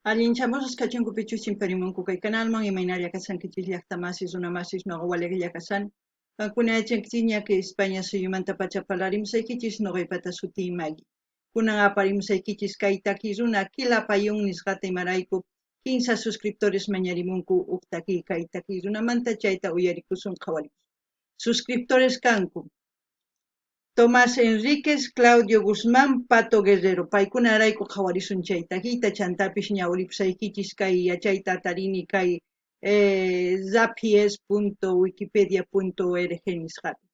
Allinchamos kachunkupichus chimparimunku kay canalman imaynaria kasankichis llaqtamasis runamasis noqa waliqlla kasan. Kankuna yachankichis ñaki España suyumanta pacha parlarimusaykichis noqaipata sutiymaki. Kunan aparimusaykichis kay taki runa Quilapayún nisqata imarayku 15 suscriptores mañarimunku huk kay taki runamanta chayta uyarikusun qhawarikus. Suscriptores kanku Tomás Enríquez, Claudio Guzmán, Pato Guerrero. Paykuna rayku qhawarisun chay takiyta chantapish ñawripusaykichis kay yachayta atarini kay zapies.wikipedia.org nisqapi.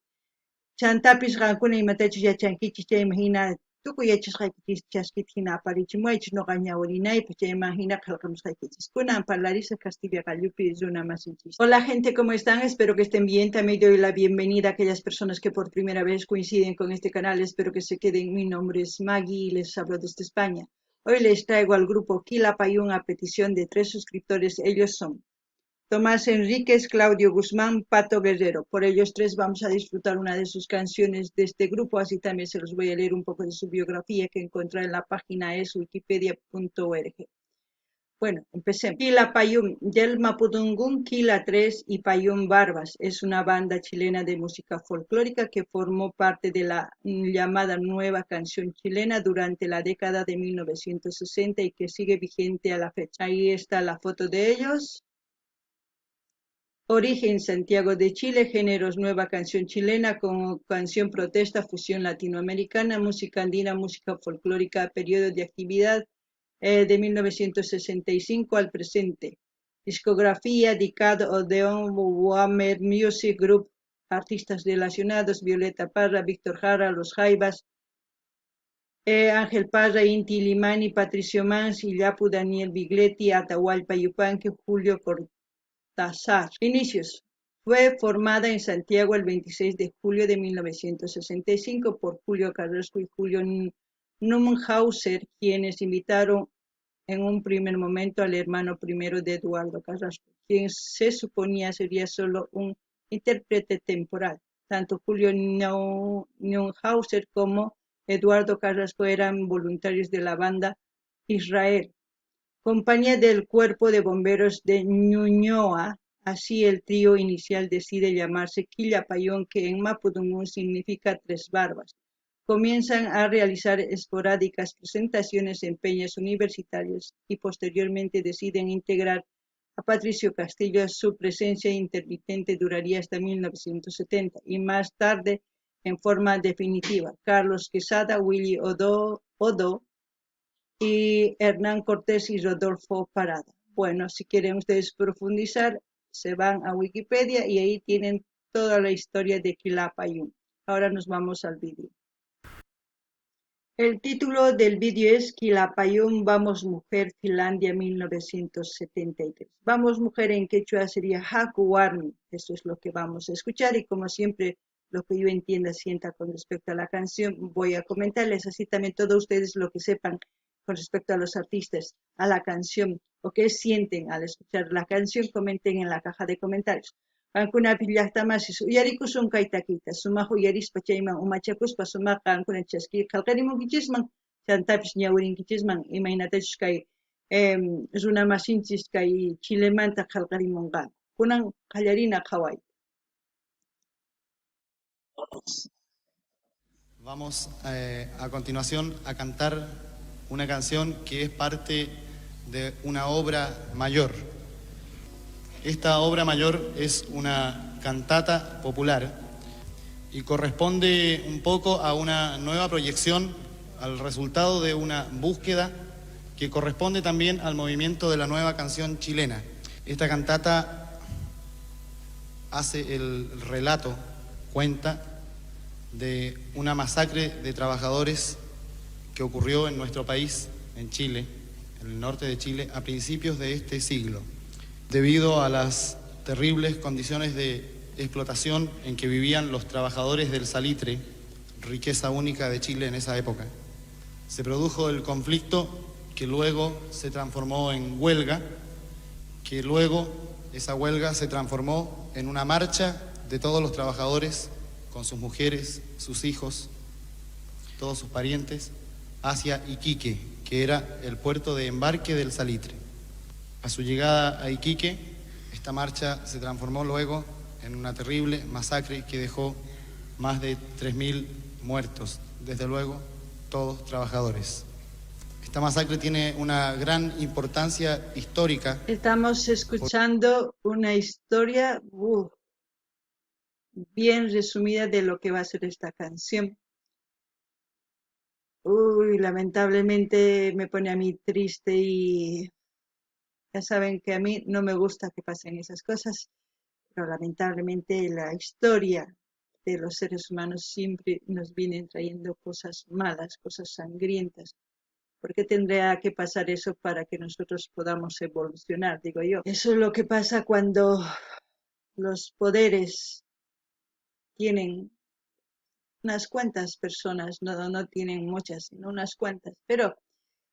Chantapish qankuna imatachus yachankichis chayman hina tukuy yachasqaykichis chaskita hina aparichimuaychis noqa ñawirinaypaq chayman hina qillqamusqaykichis. Kunan parlarisqa Castilla Gallupi runa masinchis. Hola gente, ¿cómo están? Espero que estén bien. También doy la bienvenida a aquellas personas que por primera vez coinciden con este canal. Espero que se queden. Mi nombre es Maggie y les hablo desde España. Hoy les traigo al grupo Quilapayún a petición de 3 suscriptores. Ellos son Tomás Enríquez, Claudio Guzmán, Pato Guerrero. Por ellos 3 vamos a disfrutar una de sus canciones de este grupo, así también se los voy a leer un poco de su biografía que encontré en la página es wikipedia.org. Bueno, empecemos. Quilapayún, del Mapudungún, Quila 3 y Payún Barbas. Es una banda chilena de música folclórica que formó parte de la llamada Nueva Canción Chilena durante la década de 1960 y que sigue vigente a la fecha. Ahí está la foto de ellos. Origen Santiago de Chile, géneros nueva canción chilena con canción protesta, fusión latinoamericana, música andina, música folclórica, periodo de actividad de 1965 al presente. Discografía, Dicad, Odeon, Whammer Music Group, artistas relacionados, Violeta Parra, Víctor Jara, Los Jaivas, Ángel Parra, Inti Limani, Patricio Mans, Illapu, Daniel Bigletti, Atahualpa Yupanqui, Julio Cortázar. Inicios. Fue formada en Santiago el 26 de julio de 1965 por Julio Carrasco y Julio Numhauser, quienes invitaron en un primer momento al hermano primero de Eduardo Carrasco, quien se suponía sería solo un intérprete temporal. Tanto Julio Numhauser como Eduardo Carrasco eran voluntarios de la banda Israel, compañía del Cuerpo de Bomberos de Ñuñoa. Así el trío inicial decide llamarse Quilapayún, que en mapudungún significa 3 barbas. Comienzan a realizar esporádicas presentaciones en peñas universitarias y posteriormente deciden integrar a Patricio Castillo. Su presencia intermitente duraría hasta 1970 y más tarde en forma definitiva. Carlos Quesada, Willy Odó y Hernán Cortés y Rodolfo Parada. Bueno, si quieren ustedes profundizar, se van a Wikipedia y ahí tienen toda la historia de Quilapayún. Ahora nos vamos al vídeo. El título del vídeo es Quilapayún, Vamos Mujer, Finlandia 1973. Vamos Mujer en quechua sería Hakuwarmi. Eso es lo que vamos a escuchar y como siempre lo que yo entienda, sienta con respecto a la canción, voy a comentarles así también todos ustedes lo que sepan con respecto a los artistas, a la canción, o qué sienten al escuchar la canción, comenten en la caja de comentarios. Qankuna llaqtamasis uyarikusun kay takiyta, sumaq uyarispa chayman umachakuspa sumaq qankuna chaskir qallqarimunkichisman, chantapis ñawirinkichisman imaynatachus kay runa masinchis kay Chilemanta qallqarimunqan. Kunan qallarina qhaway. Vamos a continuación a cantar una canción que es parte de una obra mayor. Esta obra mayor es una cantata popular y corresponde un poco a una nueva proyección, al resultado de una búsqueda que corresponde también al movimiento de la nueva canción chilena. Esta cantata hace el relato, cuenta de una masacre de trabajadores que ocurrió en nuestro país, en Chile, en el norte de Chile, a principios de este siglo, debido a las terribles condiciones de explotación en que vivían los trabajadores del salitre, riqueza única de Chile en esa época. Se produjo el conflicto que luego se transformó en huelga, que luego esa huelga se transformó en una marcha de todos los trabajadores con sus mujeres, sus hijos, todos sus parientes, hacia Iquique, que era el puerto de embarque del salitre. A su llegada a Iquique, esta marcha se transformó luego en una terrible masacre que dejó más de 3.000 muertos, desde luego todos trabajadores. Esta masacre tiene una gran importancia histórica. Estamos escuchando una historia bien resumida de lo que va a ser esta canción. Lamentablemente me pone a mí triste y ya saben que a mí no me gusta que pasen esas cosas, pero lamentablemente la historia de los seres humanos siempre nos viene trayendo cosas malas, cosas sangrientas. ¿Por qué tendría que pasar eso para que nosotros podamos evolucionar? Digo yo. Eso es lo que pasa cuando los poderes tienen unas cuantas personas, no tienen muchas, sino unas cuantas. Pero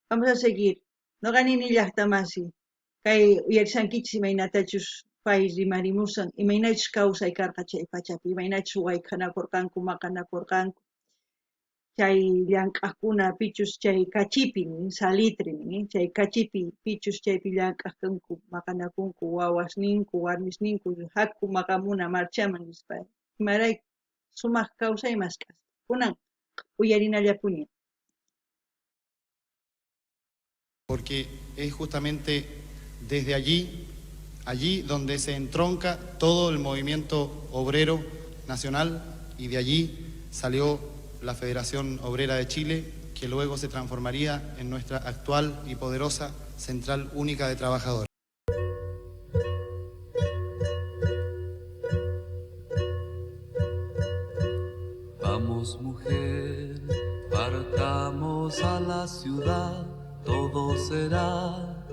vamos a seguir. No ganin ni llaqtamasi. Kay uyarsankichis imaynatachus país rimarimusan, imaynachus kawsay karqa chay pachapi, imaynachus wayk'anakurqanku, maqanakurqanku. Chay llank'aqkuna pichus chay kachipi salitrin, chay kachipi pichus chaypi llank'aqkunku, maqanakunku, wawasninku, warmisninku, hakku maqamuna marchaman nispa. Imarayku sumaq kawsaymas k'aspa. Kunan uyarinallapuni. Porque es justamente desde allí donde se entronca todo el movimiento obrero nacional, y de allí salió la Federación Obrera de Chile, que luego se transformaría en nuestra actual y poderosa Central Única de Trabajadores. Vamos, mujer, partamos a la ciudad, todo será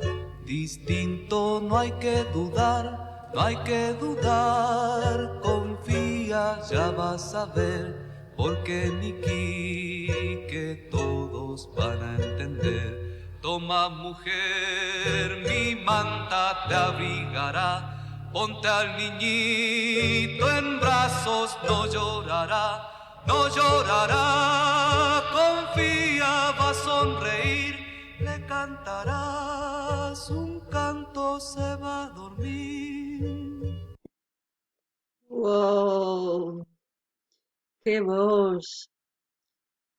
distinto, no hay que dudar, no hay que dudar, confía, ya vas a ver, porque en Iquique todos van a entender. Toma, mujer, mi manta te abrigará, ponte al niñito en brazos, no llorará. No llorará, confía, va a sonreír, le cantarás un canto, se va a dormir. ¡Wow! ¡Qué voz!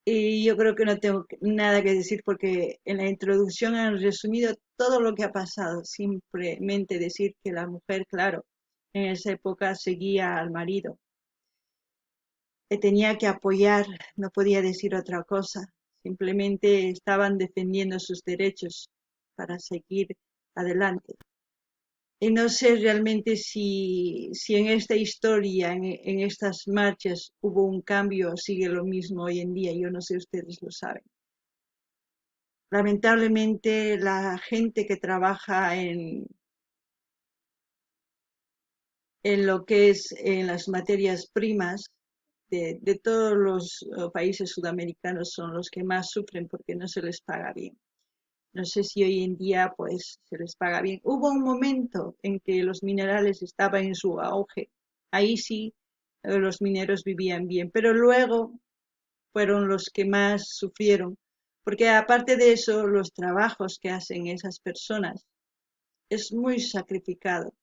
Y yo creo que no tengo nada que decir porque en la introducción han resumido todo lo que ha pasado. Simplemente decir que la mujer, claro, en esa época seguía al marido. Tenía que apoyar, no podía decir otra cosa. Simplemente estaban defendiendo sus derechos para seguir adelante. Y no sé realmente si en esta historia, en estas marchas, hubo un cambio o sigue lo mismo hoy en día. Yo no sé, ustedes lo saben. Lamentablemente, la gente que trabaja en lo que es en las materias primas de todos los países sudamericanos son los que más sufren porque no se les paga bien. No sé si hoy en día pues se les paga bien. Hubo un momento en que los minerales estaban en su auge. Ahí sí los mineros vivían bien, pero luego fueron los que más sufrieron, porque aparte de eso, los trabajos que hacen esas personas es muy sacrificado,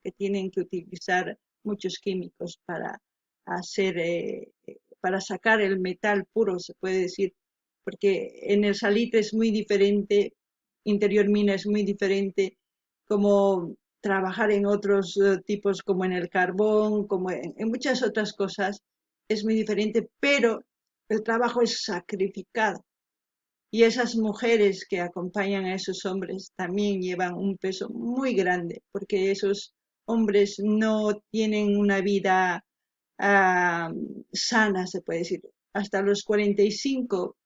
que tienen que utilizar muchos químicos para hacer, para sacar el metal puro, se puede decir, porque en el salitre es muy diferente, interior mina es muy diferente, como trabajar en otros tipos, como en el carbón, como en muchas otras cosas, es muy diferente, pero el trabajo es sacrificado. Y esas mujeres que acompañan a esos hombres también llevan un peso muy grande, porque esos hombres no tienen una vida ah, sana, se puede decir. Hasta los 45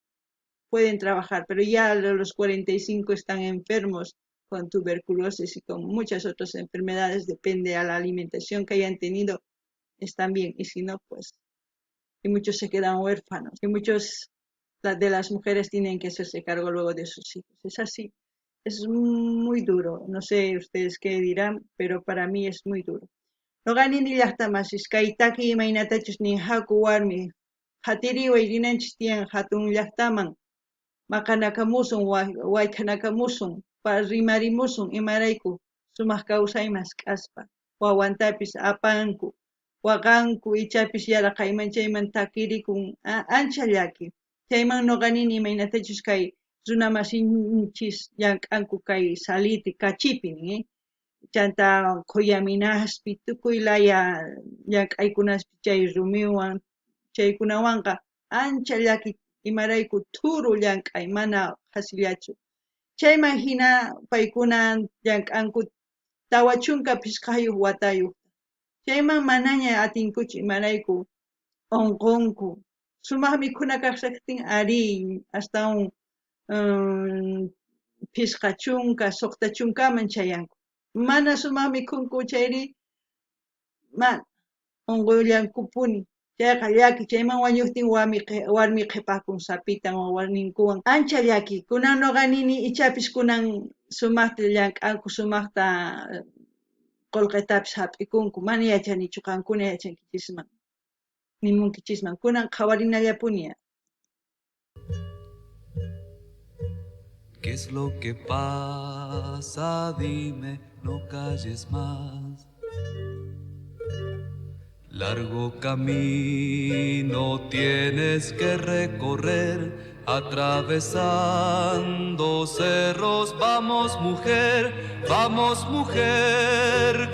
pueden trabajar, pero ya a los 45 están enfermos con tuberculosis y con muchas otras enfermedades, depende a la alimentación que hayan tenido, están bien, y si no, pues, y muchos se quedan huérfanos, y muchos de las mujeres tienen que hacerse cargo luego de sus hijos. Es así, es muy duro, no sé ustedes qué dirán, pero para mí es muy duro. No ganin ni llaqtamas, kaitaki imaynatachus nin haku warmi, hatiri wayrinanchis tiyan hatun llaqtaman, maqanakamusun, wayqanakamusun, rimarimusun imarayku sumaq kawsaymas k'aspa, wawantapis apanku, waqanku ichapis yaraqayman chayman takirikun ancha llaki. Chayman nuqanini imaynatachus kay runa masinchis llank'anku kay saliti kachipi nin, chanta quyaminaspi tukuylaya llank'aykunaspi chay rumiwan chaykunawanqa ancha llaki imarayku thuru llank'ay mana hasillachu. Chayman hina paykuna llank'anku tawa chunka pisqayuq watayuq. Chayman manaña atinkuchu imarayku unqunku. Sumaq mikhuna kaqsaptin ari astawan pisqa chunka, suqta chunkaman chayanku. Mana sumaq mikhunku chayri unqullankupuni. Chayqa llaki chayman wañuqtin warmi qhipakun sapitan wawarninkuwan ancha llaki. Kunan nuqanini ichapis kunan sumaqta llank'anku sumaqta qullqitapis hap'ikunku mana yachanichu qankuna yachankichisman nimunkichisman kunan qhawarinallapuni. ¿Qué es lo que pasa? Dime, no calles más. Largo camino tienes que recorrer, atravesando cerros. Vamos mujer,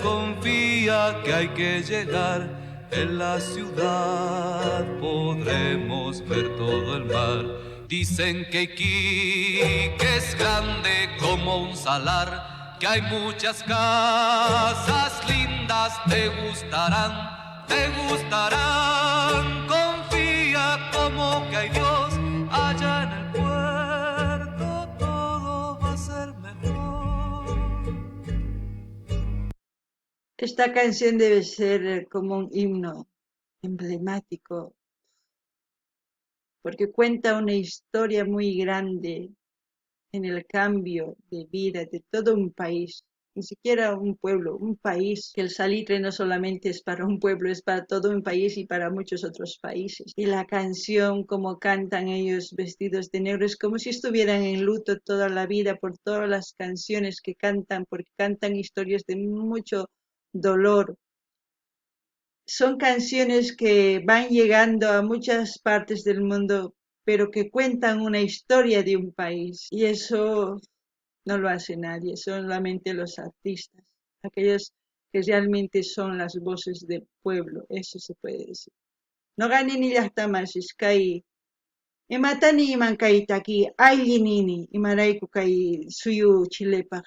confía que hay que llegar. En la ciudad podremos ver todo el mar. Dicen que Iquique es grande como un salar, que hay muchas casas lindas, te gustarán, confía como que hay Dios allá en el puerto, todo va a ser mejor. Esta canción debe ser como un himno emblemático, porque cuenta una historia muy grande en el cambio de vida de todo un país, ni siquiera un pueblo, un país, que el salitre no solamente es para un pueblo, es para todo un país y para muchos otros países. Y la canción, como cantan ellos vestidos de negro, es como si estuvieran en luto toda la vida por todas las canciones que cantan, porque cantan historias de mucho dolor. Son canciones que van llegando a muchas partes del mundo, pero que cuentan una historia de un país. Y eso no lo hace nadie, solamente los artistas, aquellos que realmente son las voces del pueblo, eso se puede decir. No gané ni llaqtamas kay imatani iman kaytaki ayllinini imarayku kay suyu chilepaq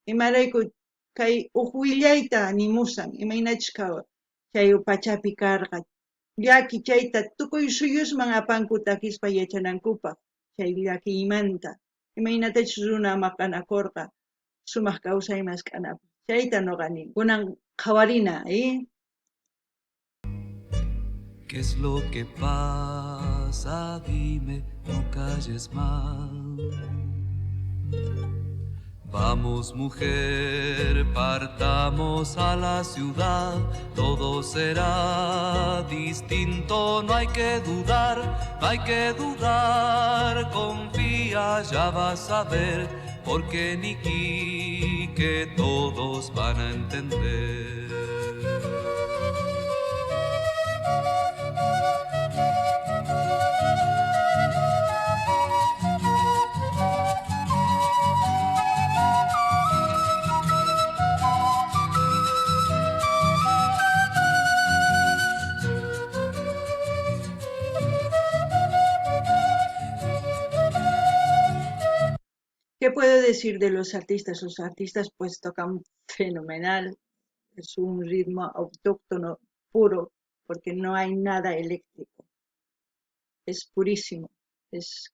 imarayku kay uqwillayta nimusan imaynachus chay pachapi karqa llaki chayta tukuy suyusman apanku takispa yachanankupaq chay llaki imanta imaynatachus runa maqanakurqa sumaq kawsaymas k'anapaq chayta nuqani kunan qhawarina ¿Qué es lo que pasa? Dime, no calles más. Vamos mujer, partamos a la ciudad, todo será distinto, no hay que dudar, confía, ya vas a ver, porque en Iquique todos van a entender. ¿Qué puedo decir de los artistas? Los artistas pues tocan fenomenal, es un ritmo autóctono puro, porque no hay nada eléctrico, es purísimo, es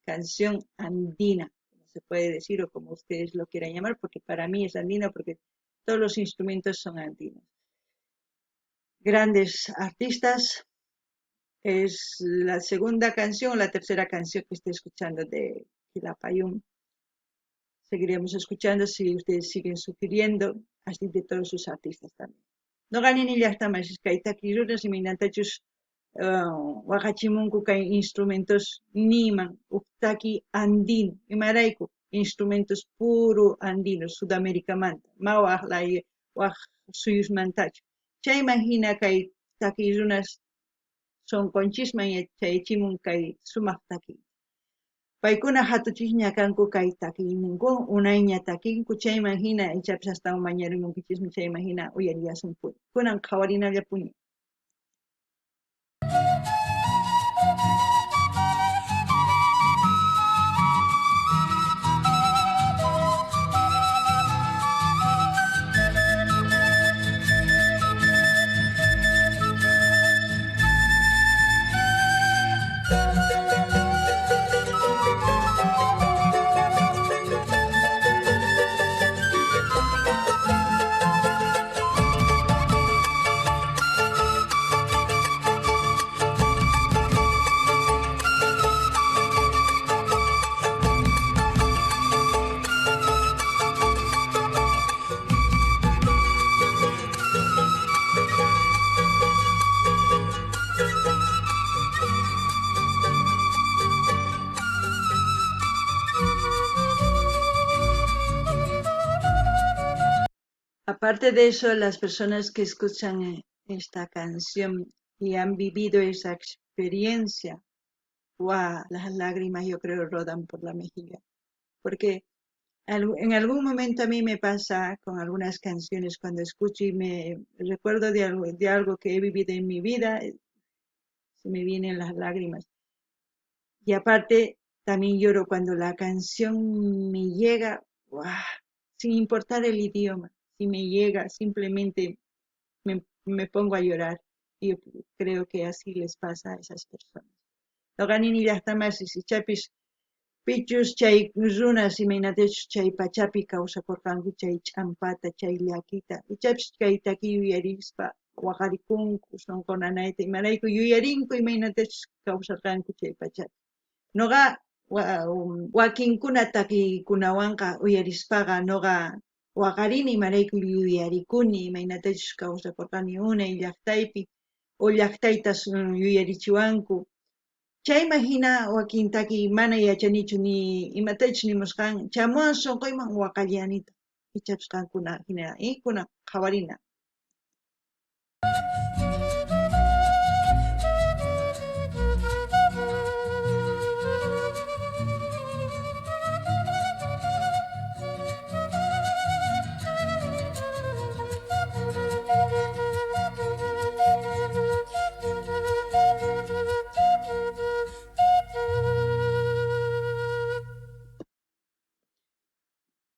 canción andina, como se puede decir, o como ustedes lo quieran llamar, porque para mí es andina, porque todos los instrumentos son andinos. Grandes artistas, es la segunda canción, la tercera canción que estoy escuchando de Quilapayún. Seguiremos escuchando si ustedes siguen sugiriendo, así de todos sus artistas también. No ganen ni llaqtamas, kaytaki runas imaynatachus waqachimunku kay instrumentos niman uktaki andino imarayku instrumentos puro andino Sudamerikamanta ma waq suyusmantachu chayman hina kay taki runas sonqonchisman yachaychimun kay sumaq taki paykuna hatuchikña kanku kay takiyninkuna unayña takinku chayman hina ichapish astawan mañarimunkichismi chayman hina uyariyasunku kunan qhawarinallapuña. Aparte de eso, las personas que escuchan esta canción y han vivido esa experiencia, wow, las lágrimas yo creo rodan por la mejilla. Porque en algún momento a mí me pasa con algunas canciones cuando escucho y me recuerdo de algo que he vivido en mi vida, se me vienen las lágrimas. Y aparte, también lloro cuando la canción me llega, wow, sin importar el idioma. Si me llega, simplemente me pongo a llorar. Y yo creo que así les pasa a esas personas. Loqanini llaqtamas chapis pichus chay runas imaynatachus chay pachapi kawsakurqanku chay ch'ampata chay llakita ichapis kay takiy yuyarispa waqarikunku sonqonanayta imarayku yuyarinku imaynatachus kawsarqanku chay pachapi. Nuqa wakinkuna takiykunawanqa uyarispaqa nuqa waqarini imarayku yuyarikuni imaynatachus kawsakurqani unay llaqtaypi o llaqtayta yuyarichiwanku. Chayman hina wakin taki mana yachanichu ni imatachus nimusqan chamuwan sunquyman waqallanita ichapis qankuna hina kuna qhawarina.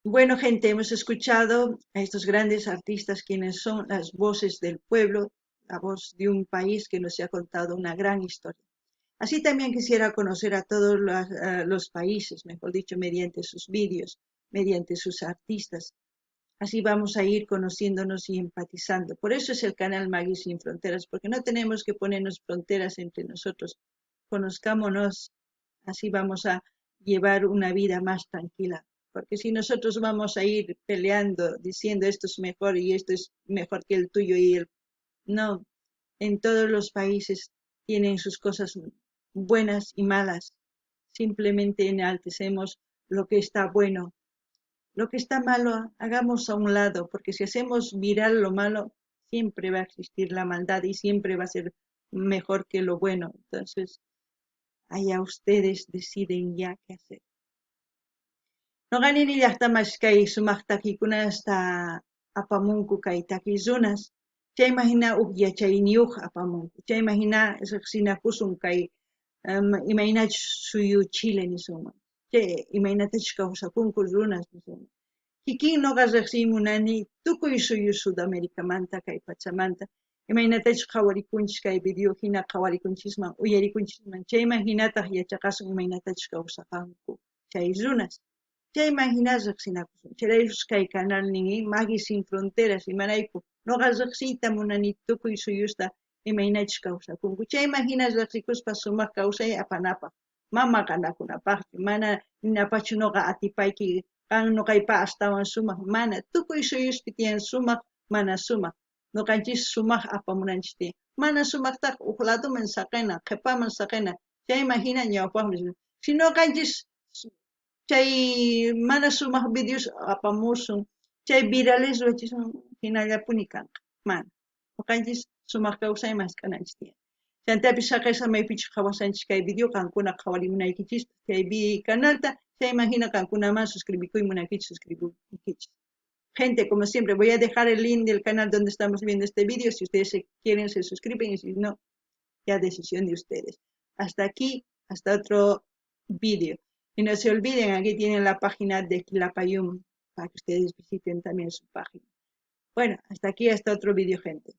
Bueno, gente, hemos escuchado a estos grandes artistas quienes son las voces del pueblo, la voz de un país que nos ha contado una gran historia. Así también quisiera conocer a todos los países, mejor dicho, mediante sus vídeos, mediante sus artistas. Así vamos a ir conociéndonos y empatizando. Por eso es el canal Maggie Sin Fronteras, porque no tenemos que ponernos fronteras entre nosotros. Conozcámonos, así vamos a llevar una vida más tranquila. Porque si nosotros vamos a ir peleando, diciendo esto es mejor y esto es mejor que el tuyo y el... No, en todos los países tienen sus cosas buenas y malas. Simplemente enaltecemos lo que está bueno. Lo que está malo, hagamos a un lado, porque si hacemos viral lo malo, siempre va a existir la maldad y siempre va a ser mejor que lo bueno. Entonces, allá ustedes deciden ya qué hacer. Noqanini llaqtamas kay sumaq takikuna hasta apamunku kay takizunas chayman hina yachayniyuq apamunku chayman hina riqsinakusun kay imaynachus suyuchile nisunman chay imaynatachus kawsakunku runas nisunman kikin nuqa riqsimunani tukuy suyu Sudamerikamanta kay pachamanta imaynatachus qhawarikunchis kay video hina qhawarikunchikman uyarikunchikman chayman hinataq yachaqasun imaynatachus kawsaqanku chay runas chayman hina riqsinakusun chayraykus kay canal ninmi Maggie Sin Fronteras imarayku nuqa riqsiyta munani tukuy suyusta imaynachus kawsakunku chayman hina riqsikuspa sumaq kawsay apanapaq mama qanakunapaqchu mana ninapachu nuqa atipayki qan nuqaypa astawan sumaq mana tukuy suyuspi tiyan sumaq mana sumaq Nuqanchis sumaq apamunanchis. Mana sumaqtaq uqlatuman saqena, qhipaman saqena, chayman hina ñawpaqmi. Si nuqanchis chay mana sumaq videos apamusun, chay virales ruwachisun hinallapuni kanqa. Mana. Nuqanchis sumaq kawsayman hasq'ananchis tiyan. Chaytapish saqay samaypichis qhawasanchis kay video qankuna qhawarimunaykichis chay canalta chayman hina qankunaman suscribikuymunaykichis suscribikuykichis. Gente, como siempre, voy a dejar el link del canal donde estamos viendo este video. Si ustedes quieren, se suscriben y si no, ya decisión de ustedes. Hasta aquí, hasta otro video. Y no se olviden, aquí tienen la página de Quilapayún para que ustedes visiten también su página. Bueno, hasta aquí, hasta otro video, gente.